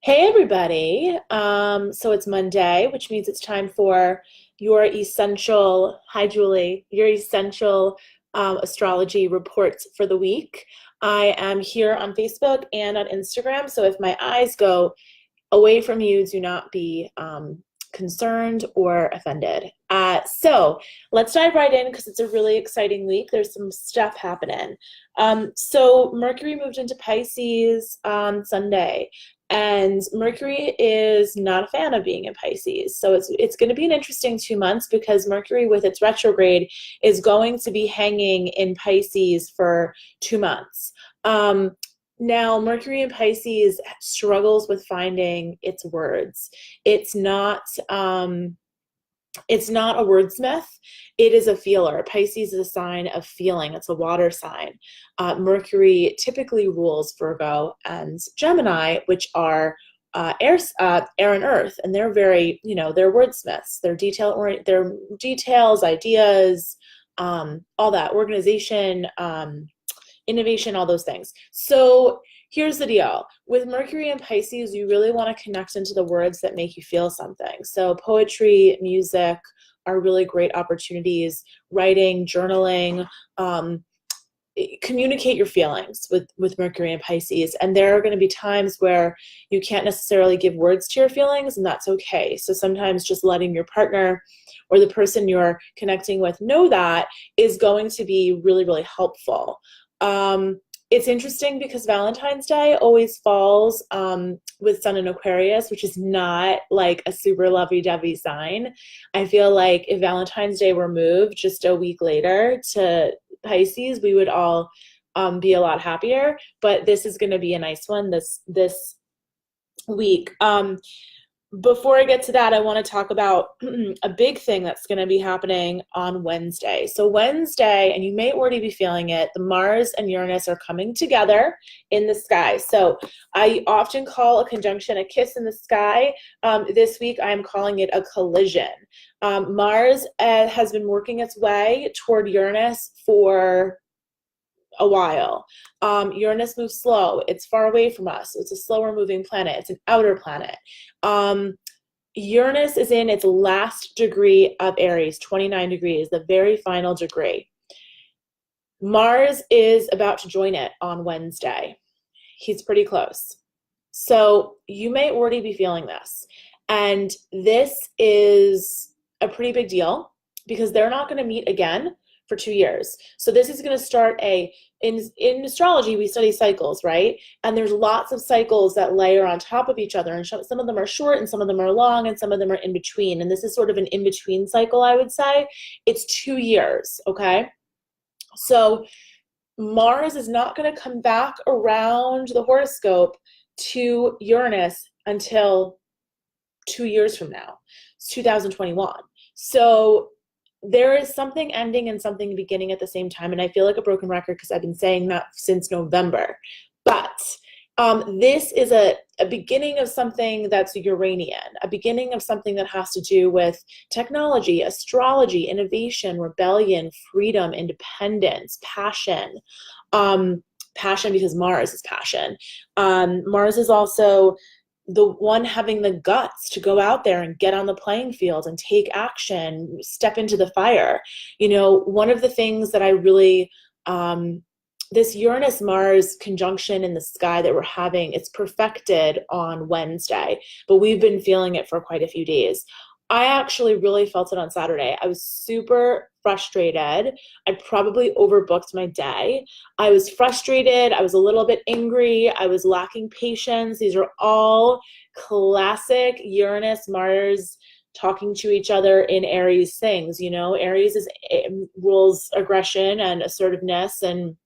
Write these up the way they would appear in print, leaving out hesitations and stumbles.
Hey everybody. So it's Monday, which means it's time for your essential, hi Julie, your essential astrology reports for the week. I am here on Facebook and on Instagram, so if my eyes go away from you, do not be concerned or offended. So let's dive right in because it's a really exciting week. There's some stuff happening. So Mercury moved into Pisces on Sunday, and Mercury is not a fan of being in Pisces. So it's going to be an interesting 2 months because Mercury, with its retrograde, is going to be hanging in Pisces for 2 months. Now, Mercury in Pisces struggles with finding its words. It's not it's not a wordsmith. It is a feeler. Pisces is a sign of feeling. It's a water sign. Mercury typically rules Virgo and Gemini, which are air and earth, and they're very, they're wordsmiths. They're they're details, ideas, all that organization. Innovation, all those things. So here's the deal. With Mercury and Pisces, you really want to connect into the words that make you feel something. So poetry, music are really great opportunities. Writing, journaling, communicate your feelings with Mercury and Pisces. And there are going to be times where you can't necessarily give words to your feelings, and that's okay. So sometimes just letting your partner or the person you're connecting with know that is going to be really, really helpful. It's interesting because Valentine's Day always falls with Sun in Aquarius, which is not like a super lovey-dovey sign. I feel like if Valentine's Day were moved just a week later to Pisces, we would all be a lot happier. But this is going to be a nice one this week. Before I get to that, I want to talk about a big thing that's going to be happening on Wednesday. So Wednesday, and you may already be feeling it, the Mars and Uranus are coming together in the sky. So I often call a conjunction a kiss in the sky. This week, I'm calling it a collision. Mars has been working its way toward Uranus for a while. Uranus moves slow. It's far away from us. It's a slower moving planet. It's an outer planet. Uranus is in its last degree of Aries, 29 degrees, the very final degree. Mars is about to join it on Wednesday. He's pretty close. So you may already be feeling this. And this is a pretty big deal because they're not going to meet again for 2 years. So this is going to start in astrology, we study cycles, right? And there's lots of cycles that layer on top of each other. And some of them are short and some of them are long and some of them are in between. And this is sort of an in-between cycle, I would say. It's 2 years, okay? So Mars is not going to come back around the horoscope to Uranus until 2 years from now. It's 2021. So there is something ending and something beginning at the same time. And I feel like a broken record because I've been saying that since November. But this is a beginning of something that's Uranian, a beginning of something that has to do with technology, astrology, innovation, rebellion, freedom, independence, passion. Passion because Mars is passion. Mars is also the one having the guts to go out there and get on the playing field and take action, step into the fire. One of the things that I really, this Uranus-Mars conjunction in the sky that we're having, it's perfected on Wednesday, but we've been feeling it for quite a few days. I actually really felt it on Saturday. I was super frustrated. I probably overbooked my day. I was frustrated. I was a little bit angry. I was lacking patience. These are all classic Uranus, Mars talking to each other in Aries things. Aries rules aggression and assertiveness and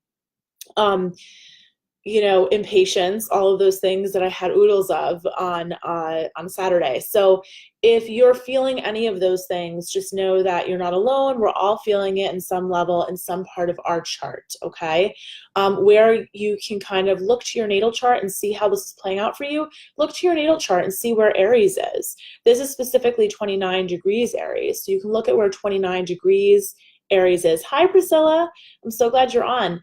impatience, all of those things that I had oodles of on Saturday. So if you're feeling any of those things, just know that you're not alone. We're all feeling it in some level, in some part of our chart, okay? Where you can kind of look to your natal chart and see how this is playing out for you. Look to your natal chart and see where Aries is. This is specifically 29 degrees Aries. So you can look at where 29 degrees Aries is. Hi, Priscilla. I'm so glad you're on.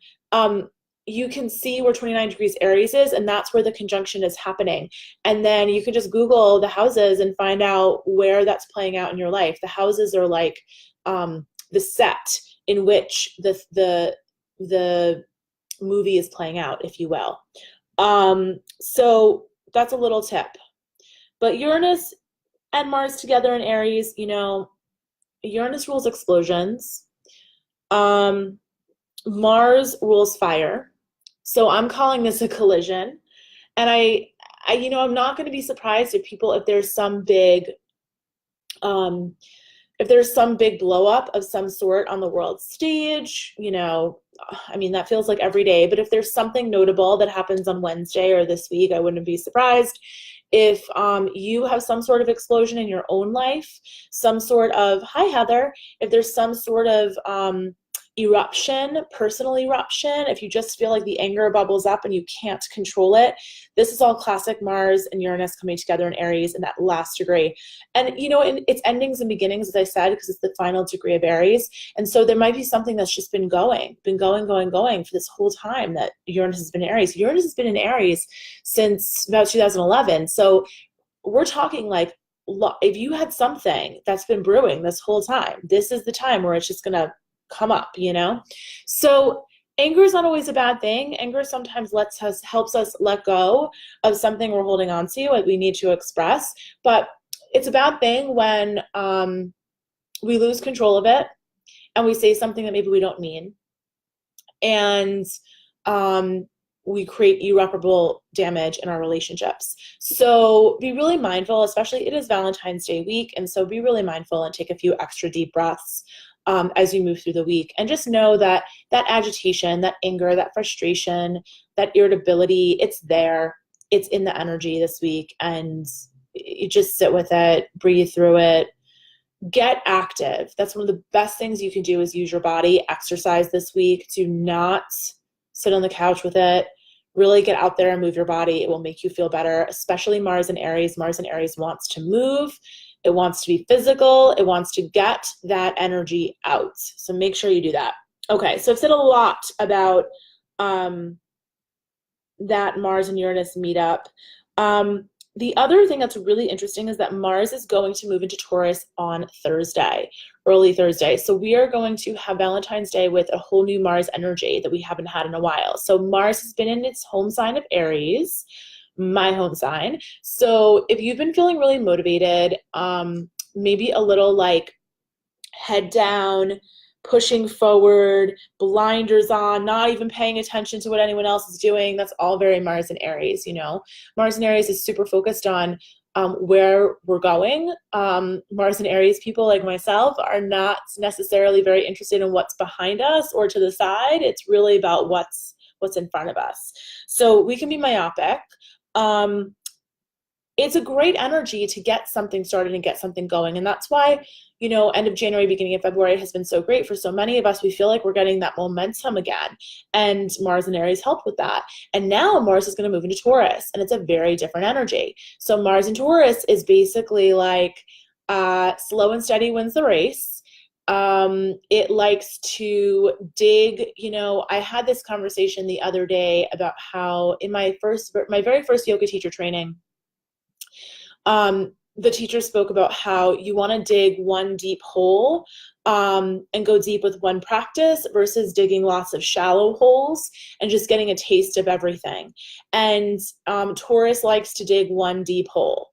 you can see where 29 degrees Aries is, and that's where the conjunction is happening. And then you can just Google the houses and find out where that's playing out in your life. The houses are like the set in which the movie is playing out, if you will. So that's a little tip. But Uranus and Mars together in Aries, you know, Uranus rules explosions. Mars rules fire. So I'm calling this a collision. And you know, I'm not going to be surprised if there's some big, blow up of some sort on the world stage, you know, I mean, that feels like every day, but if there's something notable that happens on Wednesday or this week, I wouldn't be surprised. If you have some sort of explosion in your own life, some sort of, hi Heather, if there's some sort of eruption, personal eruption, if you just feel like the anger bubbles up and you can't control it, this is all classic Mars and Uranus coming together in Aries in that last degree. And you know, it's endings and beginnings, as I said, because it's the final degree of Aries. And so there might be something that's just been going for this whole time that Uranus has been in Aries. Uranus has been in Aries since about 2011. So we're talking like, if you had something that's been brewing this whole time, this is the time where it's just going to come up, you know? So anger is not always a bad thing. Anger sometimes helps us let go of something we're holding on to, like we need to express. But it's a bad thing when we lose control of it and we say something that maybe we don't mean. And we create irreparable damage in our relationships. So be really mindful, especially it is Valentine's Day week. And so be really mindful and take a few extra deep breaths as you move through the week. And just know that that agitation, that anger, that frustration, that irritability, it's there. It's in the energy this week. And you just sit with it, breathe through it, get active. That's one of the best things you can do is use your body, exercise this week. Do not sit on the couch with it. Really get out there and move your body. It will make you feel better, especially Mars and Aries. Mars and Aries wants to move. It wants to be physical. It wants to get that energy out. So make sure you do that. Okay, so I've said a lot about that Mars and Uranus meetup. The other thing that's really interesting is that Mars is going to move into Taurus on Thursday, early Thursday. So we are going to have Valentine's Day with a whole new Mars energy that we haven't had in a while. So Mars has been in its home sign of Aries, my home sign. So if you've been feeling really motivated, maybe a little like head down, pushing forward, blinders on, not even paying attention to what anyone else is doing, that's all very Mars and Aries, you know. Mars and Aries is super focused on where we're going. Mars and Aries people like myself are not necessarily very interested in what's behind us or to the side. It's really about what's in front of us. So we can be myopic. It's a great energy to get something started and get something going. And that's why, you know, end of January, beginning of February has been so great for so many of us. We feel like we're getting that momentum again. And Mars and Aries helped with that. And now Mars is going to move into Taurus, and it's a very different energy. So Mars in Taurus is basically like slow and steady wins the race. It likes to dig, you know. I had this conversation the other day about how in my very first yoga teacher training, the teacher spoke about how you want to dig one deep hole and go deep with one practice versus digging lots of shallow holes and just getting a taste of everything. And Taurus likes to dig one deep hole.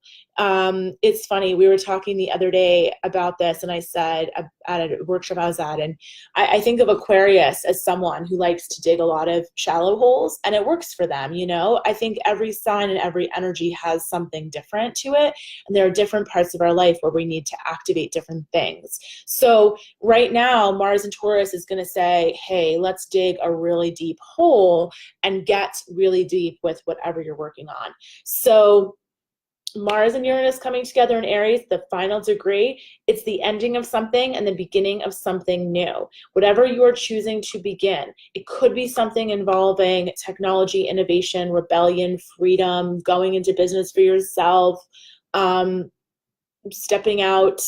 It's funny, we were talking the other day about this, and I said at a workshop I was at, and I think of Aquarius as someone who likes to dig a lot of shallow holes, and it works for them, you know. I think every sign and every energy has something different to it, and there are different parts of our life where we need to activate different things. So right now, Mars and Taurus is going to say, hey, let's dig a really deep hole and get really deep with whatever you're working on. So Mars and Uranus coming together in Aries, the final degree, it's the ending of something and the beginning of something new. Whatever you are choosing to begin, it could be something involving technology, innovation, rebellion, freedom, going into business for yourself, stepping out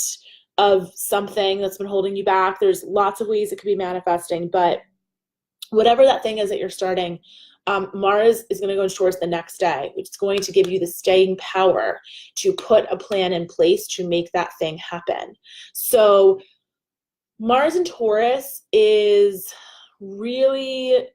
of something that's been holding you back. There's lots of ways it could be manifesting, but whatever that thing is that you're starting, Mars is going to go into Taurus the next day, which is going to give you the staying power to put a plan in place to make that thing happen. So Mars in Taurus is really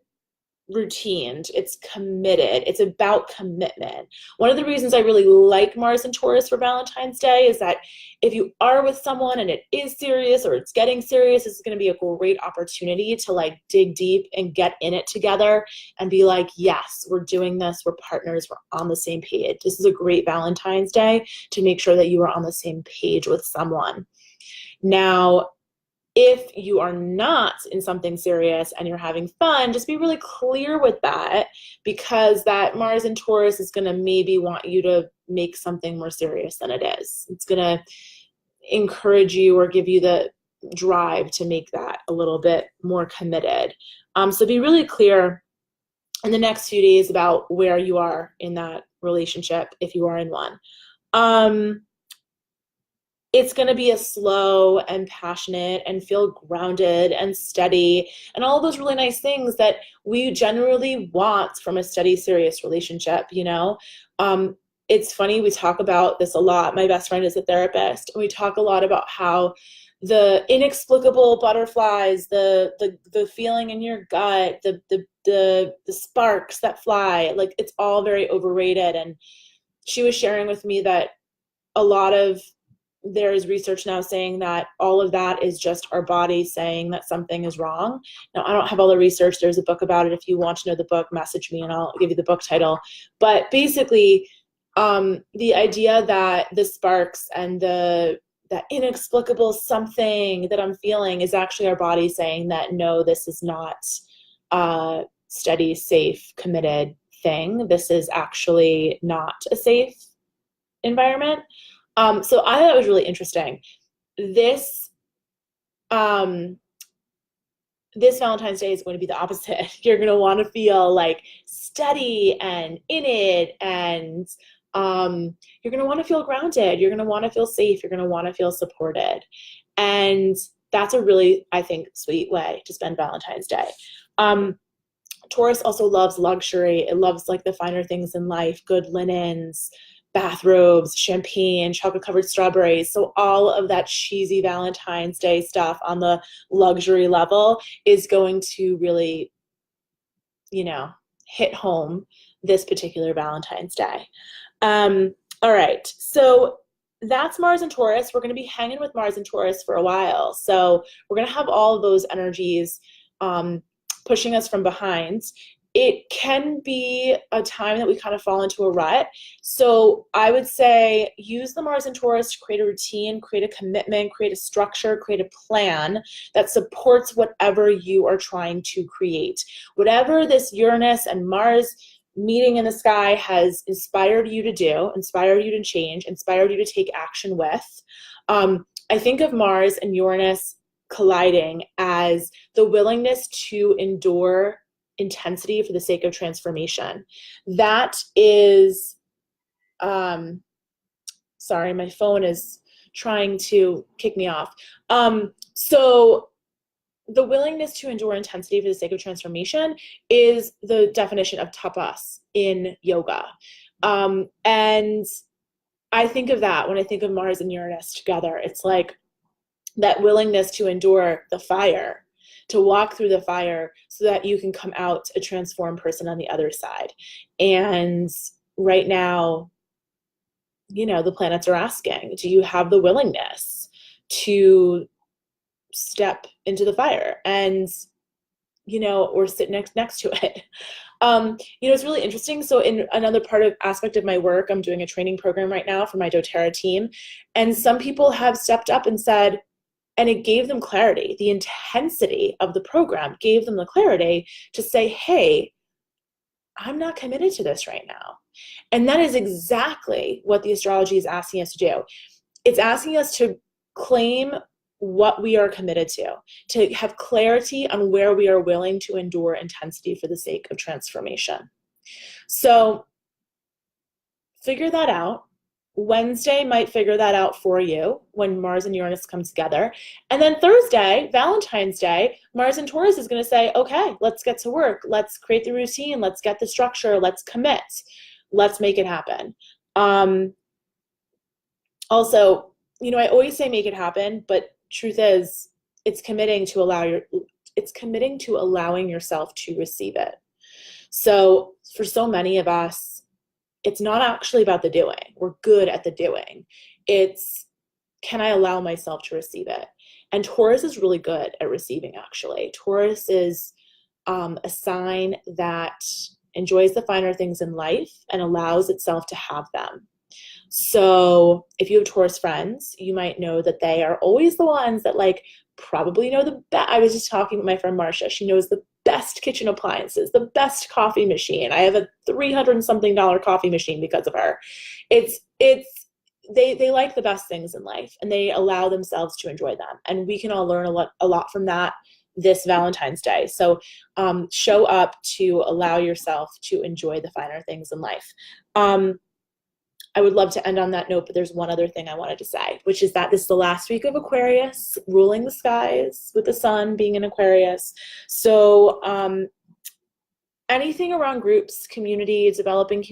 routined. It's committed. It's about commitment. One of the reasons I really like Mars and Taurus for Valentine's Day is that if you are with someone and it is serious or it's getting serious, this is going to be a great opportunity to like dig deep and get in it together and be like, yes, we're doing this. We're partners. We're on the same page. This is a great Valentine's Day to make sure that you are on the same page with someone. Now, if you are not in something serious and you're having fun, just be really clear with that, because that Mars in Taurus is going to maybe want you to make something more serious than it is. It's going to encourage you or give you the drive to make that a little bit more committed. So be really clear in the next few days about where you are in that relationship, if you are in one. It's going to be a slow and passionate and feel grounded and steady and all those really nice things that we generally want from a steady, serious relationship, you know? It's funny, we talk about this a lot. My best friend is a therapist, and we talk a lot about how the inexplicable butterflies, the feeling in your gut, the sparks that fly, like it's all very overrated. And she was sharing with me that there is research now saying that all of that is just our body saying that something is wrong. Now, I don't have all the research. There's a book about it. If you want to know the book, message me and I'll give you the book title. But basically, the idea that the sparks and that inexplicable something that I'm feeling is actually our body saying that, no, this is not a steady, safe, committed thing. This is actually not a safe environment. So I thought it was really interesting. This Valentine's Day is going to be the opposite. You're going to want to feel like steady and in it, and you're going to want to feel grounded. You're going to want to feel safe. You're going to want to feel supported. And that's a really, I think, sweet way to spend Valentine's Day. Taurus also loves luxury. It loves like the finer things in life, good linens, bathrobes, champagne, chocolate-covered strawberries. So all of that cheesy Valentine's Day stuff on the luxury level is going to really, hit home this particular Valentine's Day. All right, so that's Mars and Taurus. We're going to be hanging with Mars and Taurus for a while. So we're going to have all of those energies pushing us from behind. It can be a time that we kind of fall into a rut. So I would say use the Mars and Taurus to create a routine, create a commitment, create a structure, create a plan that supports whatever you are trying to create. Whatever this Uranus and Mars meeting in the sky has inspired you to do, inspired you to change, inspired you to take action with. I think of Mars and Uranus colliding as the willingness to endure intensity for the sake of transformation. That is, sorry, my phone is trying to kick me off. So the willingness to endure intensity for the sake of transformation is the definition of tapas in yoga. And I think of that when I think of Mars and Uranus together. It's like that willingness to endure the fire, to walk through the fire so that you can come out a transformed person on the other side. And right now, the planets are asking, do you have the willingness to step into the fire and, or sit next to it? It's really interesting. So in another aspect of my work, I'm doing a training program right now for my doTERRA team. And some people have stepped up and said, and it gave them clarity. The intensity of the program gave them the clarity to say, hey, I'm not committed to this right now. And that is exactly what the astrology is asking us to do. It's asking us to claim what we are committed to have clarity on where we are willing to endure intensity for the sake of transformation. So figure that out. Wednesday might figure that out for you when Mars and Uranus come together. And then Thursday, Valentine's Day, Mars and Taurus is going to say, okay, let's get to work. Let's create the routine. Let's get the structure. Let's commit. Let's make it happen. Also, I always say make it happen, but truth is it's committing to allowing yourself to receive it. So for so many of us, it's not actually about the doing. We're good at the doing. It's, can I allow myself to receive it? And Taurus is really good at receiving, actually. Taurus is a sign that enjoys the finer things in life and allows itself to have them. So if you have Taurus friends, you might know that they are always the ones that probably know the best. I was just talking with my friend Marcia. She knows the best kitchen appliances, the best coffee machine. I have a $300-something coffee machine because of her. They like the best things in life and they allow themselves to enjoy them. And we can all learn a lot from that this Valentine's Day. So show up to allow yourself to enjoy the finer things in life. I would love to end on that note, but there's one other thing I wanted to say, which is that this is the last week of Aquarius, ruling the skies with the sun being in Aquarius. So anything around groups, community, developing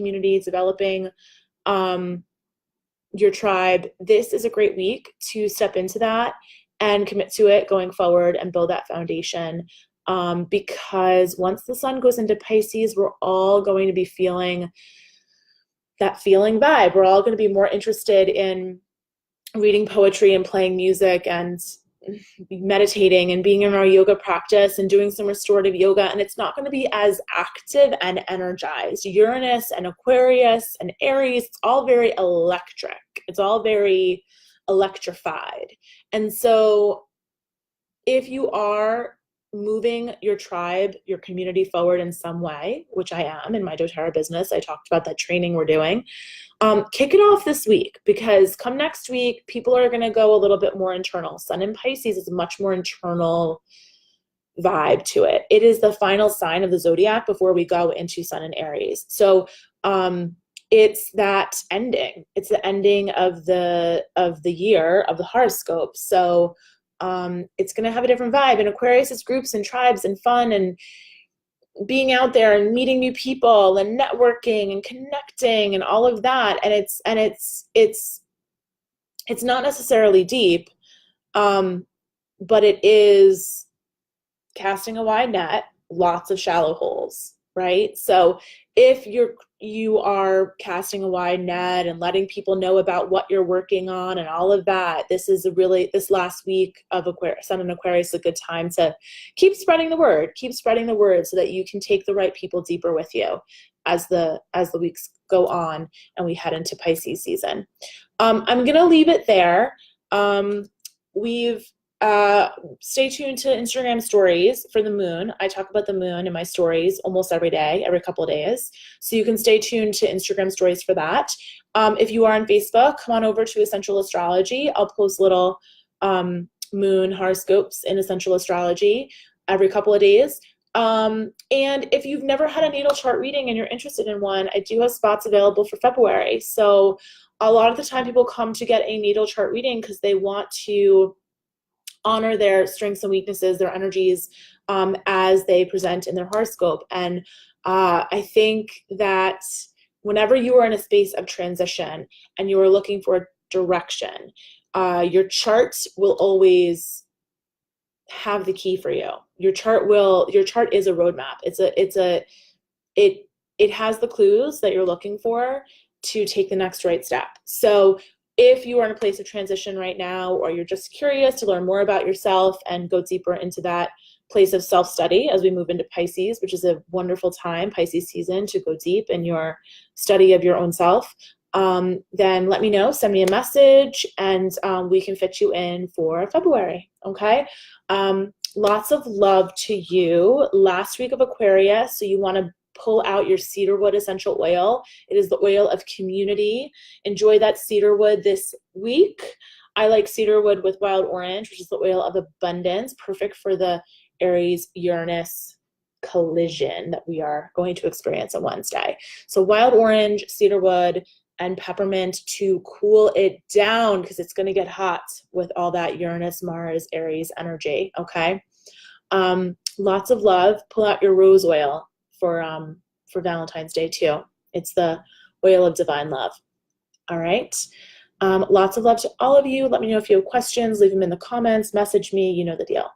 your tribe, this is a great week to step into that and commit to it going forward and build that foundation. Because once the sun goes into Pisces, we're all going to be feeling that feeling vibe. We're all going to be more interested in reading poetry and playing music and meditating and being in our yoga practice and doing some restorative yoga. And it's not going to be as active and energized. Uranus and Aquarius and Aries, it's all very electric. It's all very electrified. And so if you are moving your tribe, your community forward in some way, which I am in my doTERRA business, I talked about that training we're doing, kick it off this week, because come next week, people are going to go a little bit more internal. Sun in Pisces is a much more internal vibe to it. It is the final sign of the zodiac before we go into Sun in Aries. So it's that ending. It's the ending of the year of the horoscope. So it's going to have a different vibe. And Aquarius is groups and tribes and fun and being out there and meeting new people and networking and connecting and all of that. And it's not necessarily deep, but it is casting a wide net, lots of shallow holes, right? So if you are casting a wide net and letting people know about what you're working on and all of that, this last week of Sun in Aquarius is a good time to keep spreading the word so that you can take the right people deeper with you as the weeks go on and we head into Pisces season. I'm going to leave it there. Stay tuned to Instagram stories for the moon. I talk about the moon in my stories almost every day, every couple of days. So you can stay tuned to Instagram stories for that. If you are on Facebook, come on over to Essential Astrology. I'll post little moon horoscopes in Essential Astrology every couple of days. And if you've never had a natal chart reading and you're interested in one, I do have spots available for February. So a lot of the time people come to get a natal chart reading because they want to honor their strengths and weaknesses, their energies, as they present in their horoscope. And I think that whenever you are in a space of transition and you are looking for direction, your chart will always have the key for you. Your chart is a roadmap. It has the clues that you're looking for to take the next right step. So if you are in a place of transition right now, or you're just curious to learn more about yourself and go deeper into that place of self-study as we move into Pisces, which is a wonderful time, Pisces season, to go deep in your study of your own self, then let me know, send me a message, and we can fit you in for February, okay? Lots of love to you. Last week of Aquarius, so you want to pull out your cedarwood essential oil. It is the oil of community. Enjoy that cedarwood this week. I like cedarwood with wild orange, which is the oil of abundance, perfect for the Aries-Uranus collision that we are going to experience on Wednesday. So wild orange, cedarwood, and peppermint to cool it down, because it's going to get hot with all that Uranus, Mars, Aries energy, okay? Lots of love. Pull out your rose oil for Valentine's Day too. It's the oil of divine love. All right. Lots of love to all of you. Let me know if you have questions. Leave them in the comments. Message me. You know the deal.